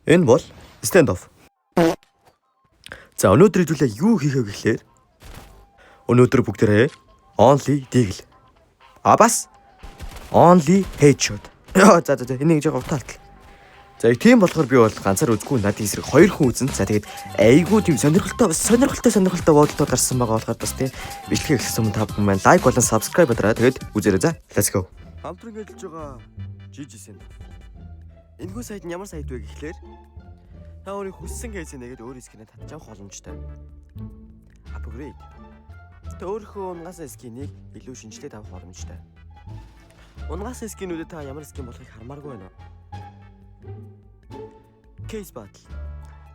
Энэ бол stand off. За өнөөдөр хэдүүлээ юу хийх вэ гэхлээр өнөөдөр бүгдээрээ only deagle. Бас only headshot. За энийг жоо утаалтал. За тийм болохоор би бол ганцаар үзгүй надын эсрэг хоёр хүн үзэн. За тэгээд айгүй тийм сонирхолтой бодлоод гарсан байгаа болохоор бас тийм бичлэгээ эхлэсэн юм та бүхэн маань лайк болон subscribe дараа тэгээд үзээрэй за. Let's go. Хамтран хэлж байгаа GG-сэн. Энэхүү сайд нь ямар сайд вэ гэхлээр та өөрийн хүссэн кейсээ нэгээд өөр скинээ татчих боломжтой. Upgrade. Тэ өөрийнхөө унгаас скинийг илүү шинжилээд авах боломжтой. Унгаас скинүүдэд та ямар скин болохыг хармааргүй байна уу? Case battle.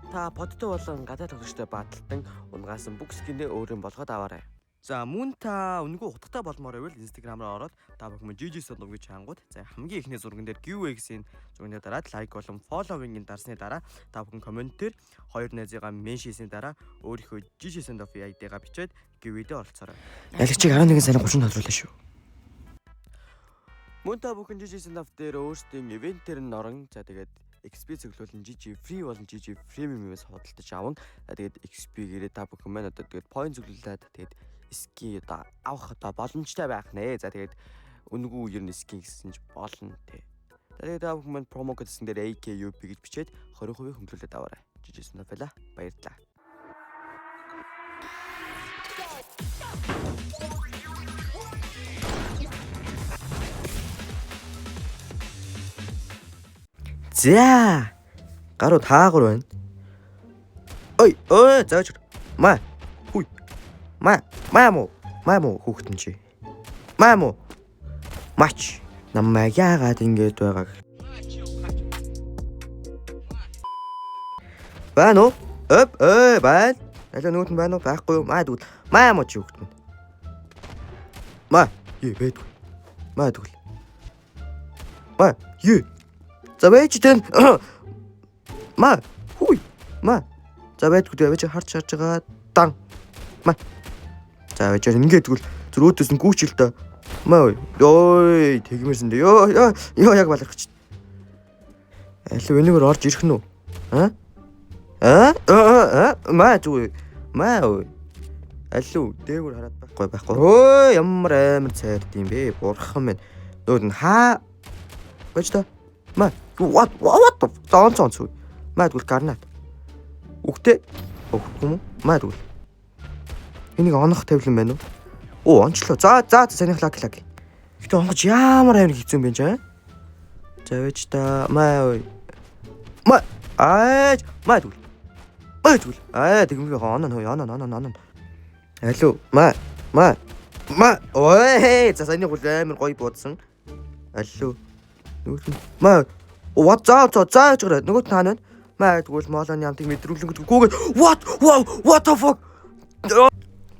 Та подтой болон гадаад тоглогчтой баталтан унгаас бүх скинээ өөрийн болгоод аваарай. За мөн та үнгүү утгатай болмоор байвал Instagram-аар ороод та бүхэн GG Sodom гэж хангууд. За хамгийн ихний зурган дээр giveaway гэсэн зургийн дараад лайк болон following-ийг дарсны дараа та бүхэн комментээр хоёр найзыгаа меншисний дараа өөрийнхөө GG Sodom ID-гаа бичээд giveaway-д оролцоорой. Ялагчийг 11 сарын 30-нд тодруулаа шүү. Мөн та бүхэн GG Sodom дээр өөрсдийн ивентээр нь орон за тэгээд XP цэглүүлэн GG free болон GG premium-ээс худалдаж аван тэгээд XP гэрээ та бүхэн маань одоо тэгээд point цэглүүлээд тэгээд ски одоо авах одоо боломжтой байх нэ. За тэгээд үнгүү ер нь ски гэсэн ч болно те. Тэгээд та бүхэн маань промо кодсэн дээр AKUP гэж бичээд 20% хөнгөлөлөд аваарай. Жижигсэн байла. Баярлалаа. За гарууд хаагур байна. Ой зааж маа хүй Мамо хүүхдэн чи. Мамо. Мач. Намайг яагаад ингэж байгаа. Байна уу? Байна. Алаа нүгт байна уу? Байхгүй юу? Маа дүүл. Мамо чи хүүхдэн. Ма. Бэдгүй. Маа дүүл. Ма. За байж тэн. Ма. Хүй. Ма. За бэдгүй дээ. Байж харж байгаа. Дан. Ма. За байж ингээд тэгвэл зөрөөдөөс нь гүүчил та. Маа ой тэгмэрсэн дээ. Йоо яг баларч. Алив энэгээр орж ирэх нь үү? Маа зү. Маа ой. Алив дээгүүр хараад байхгүй. Ой ямар амар цайрд юм бэ? Бурхан минь. Нүүд нь хаа байж та. Маа what цаан. Маа тэгвэл гарнат. Үхтэй. Үхэхгүй юм. Маа тэгвэл энийг онох тавилан байна уу? Онцлоо. За санийх лак. Гэтэ онгож ямар амир хэцүү юм бэ чаа? За байж та маа ой. Маа тэгвэл. Тэгмээ оноо. Алло. Маа. Ой, за санийх бол амир гоё буудсан. Алло. Нүгэл. Маа. What зааж гараа. Нөгөөт хаана байна? Маа тэгвэл моолооны амтыг мэдрүүлэнгүүд гүүгээд what the fuck?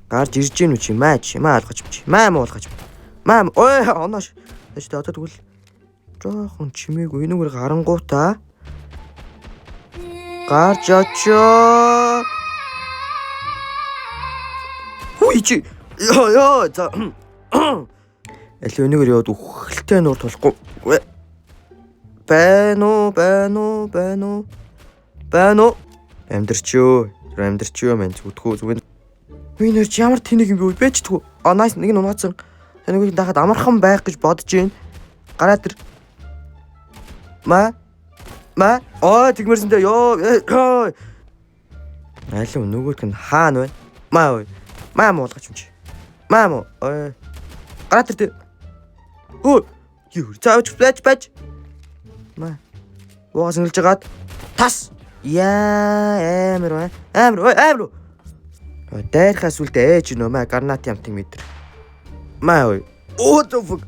Гарч ирж гин үү чи маа алгаж чи маа уулгаж маа ой оноош тэгэж одоо тэгвэл жоохон чимээгүй энэгээр гарангуутаа гарч очоо хүй чи ёо за аль энэгээр яваад үхэлтэй нуур тулахгүй байна уу амдэрчөө мэн зүтгүү зүгээр. Минь ч ямар тэнэг юм бэ? Бэжтгүү. Nice нэг нь унаацсан. Таныг дахад амархан байх гэж бодож байна. Гараад ир. Ма. Тэгмэрсэн дээ. Ёо. Алуу нөгөөт нь хаана байна? Маа ой. Маа уулгач юм чи. Маа. Ой. Гараад ир. Өө. Юу. Заавч бач. Маа. Уус ингэж жагаад тас. Яа амир. Дайрхаас үлдээ ээж нөө маа гарнат ямтыг мэдэр. Маа ой. What the fuck?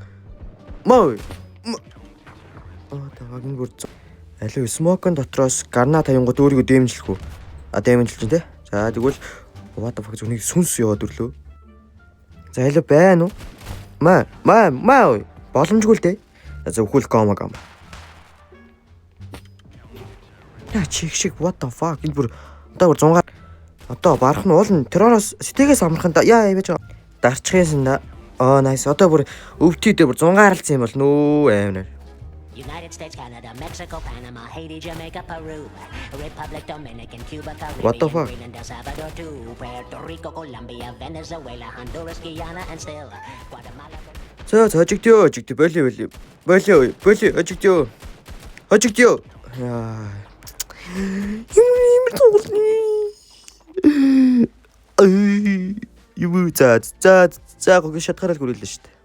Маа ой. Тавагин гүрц. Алуу смокон дотроос гарнат хаянгууд өөрийгөө дэмжлэхүү. Дэмжлж дээ. За тэгвэл what the fuck зүнийг сүнс яваад өрлөө. За алуу байна уу? Маа ой. Боломжгүй л дээ. За өхөл гом. Яа чиг шиг what the fuck энэ бүр одоо 100 одоо барах нь уул нь терророос сэтгээс амархан да яа явж байгаа. Дарчихсан да. Nice. Одоо бүр өвтөдөө бүр 100 гаралцсан юм бол нөө амир. United States, Canada, Mexico, Panama, Haiti, Jamaica, Peru, Republic, Dominican, Cuba, What the Caribbean, fuck? Greenland, El Salvador, too, Puerto Rico, Colombia, Venezuela, Honduras, Guyana, and still Guatemala. За хожигдё болио хожигдё яа юм тоглоно ай юу за гоо шатгараад хүрээлээ шүү дээ.